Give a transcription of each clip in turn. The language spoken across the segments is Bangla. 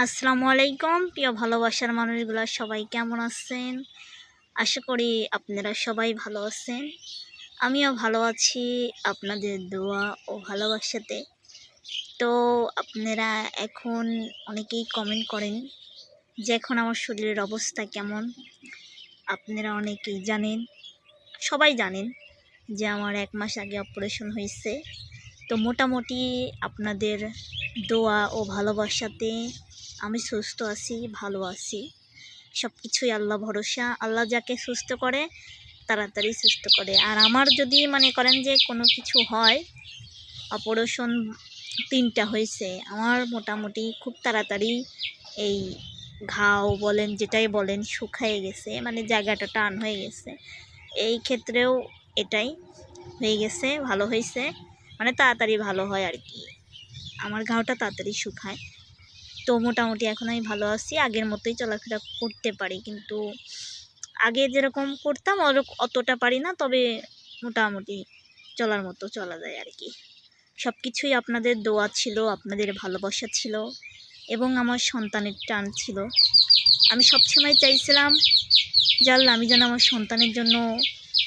আসসালামু আলাইকুম প্রিয় ভালোবাসার মানুষগুলো সবাই কেমন আছেন? আশা করি আপনারা সবাই ভালো আছেন। আমিও ভালো আছি আপনাদের দোয়া ও ভালোবাসাতে। তো আপনারা এখন অনেকেই কমেন্ট করেন যে এখন আমার শরীরের অবস্থা কেমন। আপনারা অনেকেই জানেন, সবাই জানেন যে আমার 1 মাস আগে অপারেশন হয়েছে। তো মোটামুটি আপনাদের দোয়া ও ভালোবাসাতে আমি সুস্থ আছি, ভালো আছি। সব কিছুই আল্লাহ ভরসা। আল্লাহ যাকে সুস্থ করে তাড়াতাড়ি সুস্থ করে। আর আমার যদি মনে করেন যে কোনো কিছু হয়, অপারেশন 3টা হয়েছে, আমার মোটামুটি খুব তাড়াতাড়ি এই ঘাও বলেন যেটাই বলেন শুকায়ে গেছে, মানে জায়গাটা টান হয়ে গেছে। এই ক্ষেত্রেও এটাই হয়ে গেছে, ভালো হয়েছে, মানে তাড়াতাড়ি ভালো হয় আর কি। আমার ঘাওটা তাড়াতাড়ি শুকায়। তো মোটামুটি এখন আমি ভালো আছি, আগের মতোই চলাফেরা করতে পারি, কিন্তু আগে যেরকম করতাম অতটা পারি না, তবে মোটামুটি চলার মতো চলা যায় আর কি। সব কিছুই আপনাদের দোয়া ছিল, আপনাদের ভালোবাসা ছিল এবং আমার সন্তানের টান ছিল। আমি সবসময় চাইছিলাম যে আল্লাহ আমি যেন আমার সন্তানের জন্য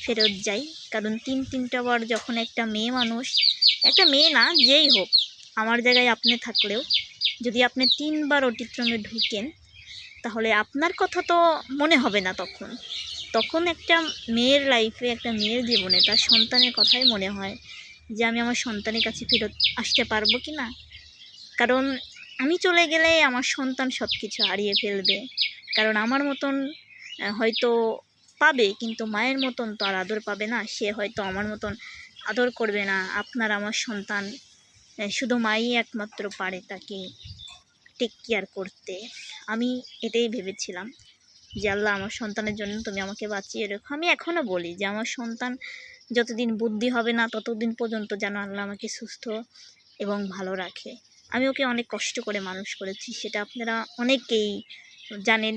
ফেরত যাই, কারণ তিনটা বার যখন একটা মেয়ে মানুষ, একটা মেয়ে না যেই হোক, আমার জায়গায় আপনি থাকলেও যদি আপনি 3 বার অটিত্রমে ঢুকেন তাহলে আপনার কথা তো মনে হবে না। তখন একটা মেয়ের লাইফে, একটা মেয়ের জীবনে তার সন্তানের কথাই মনে হয় যে আমি আমার সন্তানের কাছে ফেরত আসতে পারবো কি না। কারণ আমি চলে গেলে আমার সন্তান সব কিছু হারিয়ে ফেলবে। কারণ আমার মতন হয়তো পাবে, কিন্তু মায়ের মতন তো আর আদর পাবে না। সে হয়তো আমার মতন আদর করবে না। আপনার আমার সন্তান, শুধু মাই একমাত্র পারে তাকে টেক কেয়ার করতে। আমি এটাই ভেবেছিলাম যে আল্লাহ আমার সন্তানের জন্য তুমি আমাকে বাঁচিয়ে রেখো। আমি এখনও বলি যে আমার সন্তান যতদিন বুদ্ধি হবে না ততদিন পর্যন্ত যেন আল্লাহ আমাকে সুস্থ এবং ভালো রাখে। আমি ওকে অনেক কষ্ট করে মানুষ করেছি, সেটা আপনারা অনেকেই জানেন।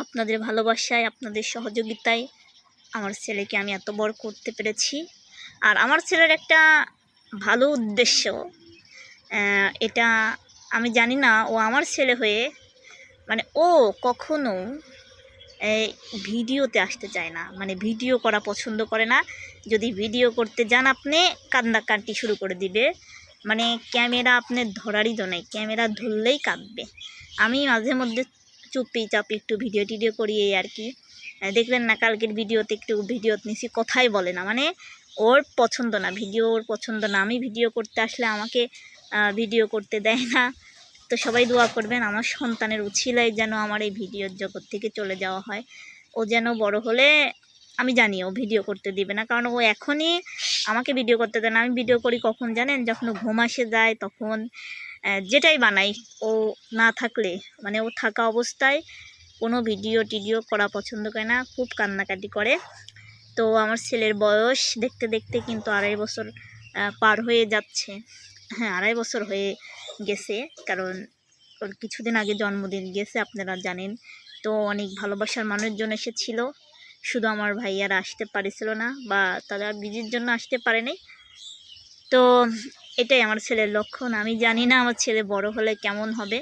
আপনাদের ভালোবাসায়, আপনাদের সহযোগিতায় আমার ছেলেকে আমি এত বড় করতে পেরেছি। আর আমার ছেলের একটা ভালো উদ্দেশ্য, এটা আমি জানি না, ও আমার ছেলে হয়ে মানে ও কখনো ভিডিওতে আসতে চায় না, মানে ভিডিও করা পছন্দ করে না। যদি ভিডিও করতে যান আপনি, কান্নাকাটি শুরু করে দিবে, মানে ক্যামেরা আপনার ধরারই তো নেই, ক্যামেরা ধরলেই কাঁদবে। আমি মাঝে মধ্যে চুপি চাপি একটু ভিডিও টিডিও করি এই আর কি। দেখলেন না কালকের ভিডিওতে একটু ভিডিও নিয়েছি, কথাই বলে না, মানে ওর পছন্দ না, ভিডিও ওর পছন্দ না। আমি ভিডিও করতে আসলে আমাকে ভিডিও করতে দেয় না। তো সবাই দোয়া করবেন আমার সন্তানের উছিলায় যেন আমার এই ভিডিওর জগৎ থেকে চলে যাওয়া হয়। ও যেন বড় হলে, আমি জানি ও ভিডিও করতে দিবে না, কারণ ও এখনই আমাকে ভিডিও করতে দেয় না। আমি ভিডিও করি কখন জানেন? যখন ও ঘুম আসে যায় তখন, যেটাই বানাই ও না থাকলে, মানে ও থাকা অবস্থায় কোনো ভিডিও টিডিও করা পছন্দ করে না, খুব কান্নাকাটি করে। তো আমার ছেলের বয়স দেখতে দেখতে কিন্তু 2.5 বছর পার হয়ে যাচ্ছে। হ্যাঁ, 2.5 বছর হয়ে গেছে, কারণ ওর কিছুদিন আগে জন্মদিন গেছে আপনারা জানেন। তো অনেক ভালোবাসার মানুষজন এসেছিল, শুধু আমার ভাইয়ারা আসতে পারেছিল না, বা তারা বিজির জন্য আসতে পারেনি। তো এটাই আমার ছেলের লক্ষণ। আমি জানি না আমার ছেলে বড় হলে কেমন হবে,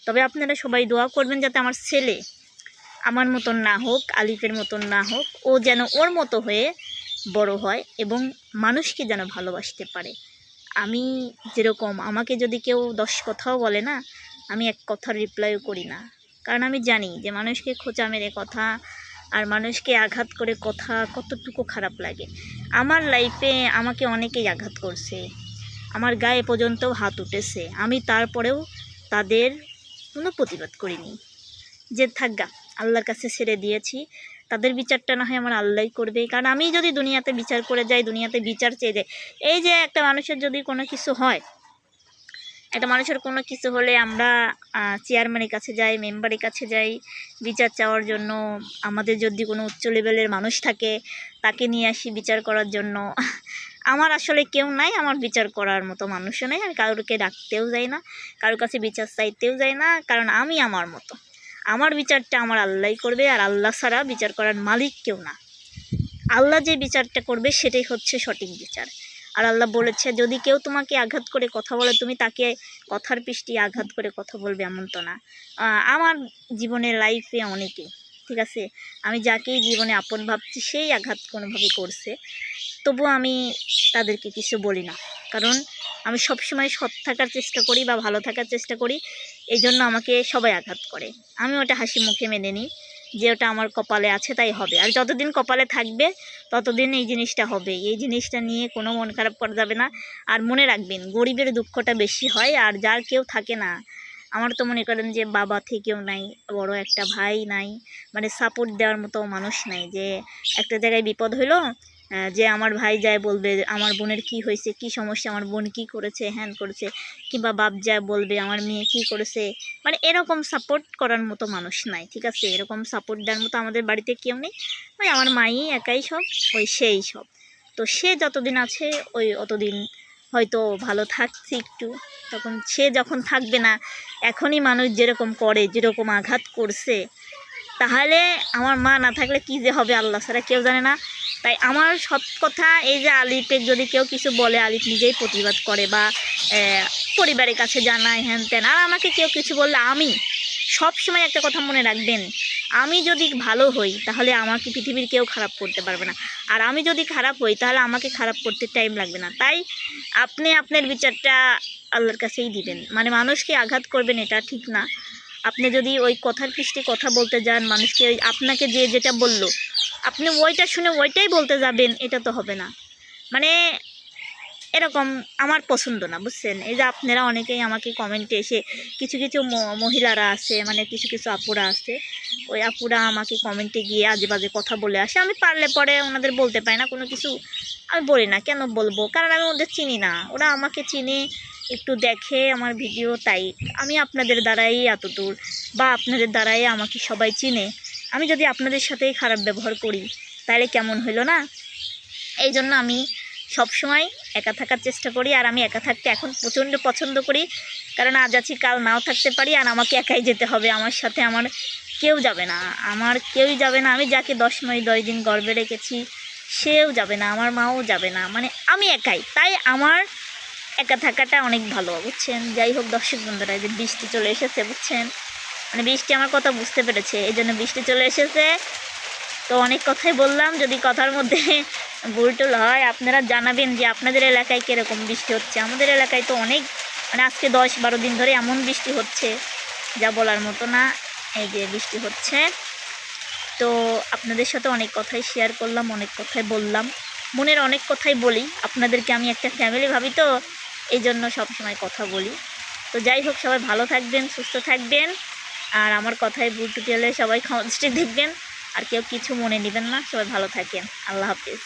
তবে আপনারা সবাই দোয়া করবেন যাতে আমার ছেলে আমার মতন না হোক, আলিফের মতন না হোক, ও যেন ওর মতো হয়ে বড় হয় এবং মানুষকে যেন ভালোবাসতে পারে। আমি যেরকম, আমাকে যদি কেউ 10 কথাও বলে না, আমি 1 কথার রিপ্লাইও করি না, কারণ আমি জানি যে মানুষকে খোঁচা মেরে কথা আর মানুষকে আঘাত করে কথা কতটুকু খারাপ লাগে। আমার লাইফে আমাকে অনেকেই আঘাত করছে, আমার গায়ে পর্যন্ত হাত উঠেছে, আমি তারপরেও তাদের কোনো প্রতিবাদ করিনি, যে থাকগা আল্লাহর কাছে ছেড়ে দিয়েছি। তাদের বিচারটা না হয় আমার আল্লাহই করবে, কারণ আমি যদি দুনিয়াতে বিচার করে যাই, দুনিয়াতে বিচার চেয়ে যাই, এই যে একটা মানুষের যদি কোনো কিছু হয়, একটা মানুষের কোনো কিছু হলে আমরা চেয়ারম্যানের কাছে যাই, মেম্বারের কাছে যাই বিচার চাওয়ার জন্য। আমাদের যদি কোনো উচ্চ লেভেলের মানুষ থাকে তাকে নিয়ে আসি বিচার করার জন্য। আমার আসলে কেউ নাই, আমার বিচার করার মতো মানুষও নেই। আমি কারোরকে ডাকতেও যাই না, কারোর কাছে বিচার চাইতেও যাই না, কারণ আমি আমার মতো, আমার বিচারটা আমার আল্লাহই করবে। আর আল্লাহ ছাড়া বিচার করার মালিক কেউ না। আল্লাহ যে বিচারটা করবে সেটাই হচ্ছে সঠিক বিচার। আর আল্লাহ বলেছে যদি কেউ তোমাকে আঘাত করে কথা বলে তুমি তাকে কথার পৃষ্ঠে আঘাত করে কথা বলবে, এমন তো না। আমার জীবনের লাইফে অনেকে, ঠিক আছে, আমি যাকেই জীবনে আপন ভাবছি সেই আঘাত কোনোভাবে করছে, তবুও আমি তাদেরকে কিছু বলি না, কারণ আমি সবসময় সৎ থাকার চেষ্টা করি বা ভালো থাকার চেষ্টা করি। এই জন্য আমাকে সবাই আঘাত করে, আমি ওটা হাসি মুখে মেনে নিই যে ওটা আমার কপালে আছে তাই হবে। আর যতদিন কপালে থাকবে ততদিন এই জিনিসটা হবে, এই জিনিসটা নিয়ে কোনো মন খারাপ করা যাবে না। আর মনে রাখবেন, গরিবের দুঃখটা বেশি হয়, আর যার কেউ থাকে না, আমার তো মনে করেন যে বাবা থেকেও নাই, বড় একটা ভাই নাই, মানে সাপোর্ট দেওয়ার মতো মানুষ নাই, যে একটা জায়গায় বিপদ হইলো যে আমার ভাই যায় বলবে আমার বোনের কি হয়েছে, কি সমস্যা, আমার বোন কি করেছে, হ্যান করেছে, কিংবা বাপ যায় বলবে আমার মেয়ে কি করেছে, মানে এরকম সাপোর্ট করার মতো মানুষ নাই, ঠিক আছে, এরকম সাপোর্ট দেওয়ার মতো আমাদের বাড়িতে কেউ নেই। ওই আমার মাই একাই সব, ওই সেই সব। তো সে যতদিন আছে ওই অতদিন হয়তো ভালো থাকছি একটু, তখন সে যখন থাকবে না, এখনই মানুষ যেরকম করে, যেরকম আঘাত করছে, তাহলে আমার মা না থাকলে কী যে হবে আল্লাহ ছাড়া কেউ জানে না। তাই আমার সব কথা, এই যে আলিফের যদি কেউ কিছু বলে আলিফ নিজেই প্রতিবাদ করে বা পরিবারের কাছে জানায় হ্যান ত্যান। আর আমাকে কেউ কিছু বললে আমি সব সময় একটা কথা মনে রাখবেন, আমি যদি ভালো হই তাহলে আমাকে পৃথিবীর কেউ খারাপ করতে পারবে না, আর আমি যদি খারাপ হই তাহলে আমাকে খারাপ করতে টাইম লাগবে না। তাই আপনি আপনার বিচারটা আল্লাহর কাছেই দিবেন, মানে মানুষকে আঘাত করবেন এটা ঠিক না। আপনি যদি ওই কথার পৃষ্ঠে কথা বলতে যান মানুষকে, ওই আপনাকে যে যেটা বললো আপনি ওইটা শুনে ওইটাই বলতে যাবেন, এটা তো হবে না। মানে এরকম আমার পছন্দ না, বুঝছেন। এই যে আপনারা অনেকেই আমাকে কমেন্টে এসে কিছু কিছু মহিলারা আছে, মানে কিছু কিছু আপুরা আছে, ওই আপুরা আমাকে কমেন্টে গিয়ে আজে বাজে কথা বলে আসে, আমি পারলে পরে ওনাদের বলতে পারি না কোনো কিছু, আমি বলি না, কেন বলবো, কারণ আমি ওদের চিনি না, ওরা আমাকে চিনে, একটু দেখে আমার ভিডিও, তাই আমি আপনাদের দ্বারাই এতদূর, বা আপনাদের দ্বারাই আমাকে সবাই চিনে। আমি যদি আপনাদের সাথেই খারাপ ব্যবহার করি তাহলে কেমন হইলো না। এই জন্য আমি সবসময় একা থাকার চেষ্টা করি, আর আমি একা থাকতে এখন প্রচণ্ড পছন্দ করি, কারণ আজ আছি কাল নাও থাকতে পারি, আর আমাকে একাই যেতে হবে, আমার সাথে আমার কেউ যাবে না, আমার কেউই যাবে না। আমি যাকে 10 মাস 10 দিন গর্ভে রেখেছি সেও যাবে না, আমার মাও যাবে না, মানে আমি একাই, তাই আমার একা থাকাটা অনেক ভালো, বুঝছেন। যাই হোক দর্শক বন্ধুরা, এই যে বৃষ্টি চলে এসেছে, বুঝছেন, মানে বৃষ্টি আমার কথা বুঝতে পেরেছে, এই জন্য বৃষ্টি চলে এসেছে। তো অনেক কথাই বললাম, যদি কথার মধ্যে ভুল টুল হয় আপনারা জানাবেন যে আপনাদের এলাকায় কীরকম বৃষ্টি হচ্ছে। আমাদের এলাকায় তো অনেক, মানে আজকে 10-12 দিন ধরে এমন বৃষ্টি হচ্ছে যা বলার মতো না, এই যে বৃষ্টি হচ্ছে। তো আপনাদের সাথে অনেক কথাই শেয়ার করলাম, অনেক কথাই বললাম, মনের অনেক কথাই বলি, আপনাদেরকে আমি একটা ফ্যামিলি ভাবি, তো এই জন্য সবসময় কথা বলি। তো যাই হোক, সবাই ভালো থাকবেন, সুস্থ থাকবেন, আর আমার কথায় ভুল টুটি হলে সবাই ক্ষমা দৃষ্টি দেখবেন, আর কেউ কিছু মনে নেবেন না, সবাই ভালো থাকেন, আল্লাহ হাফিজ।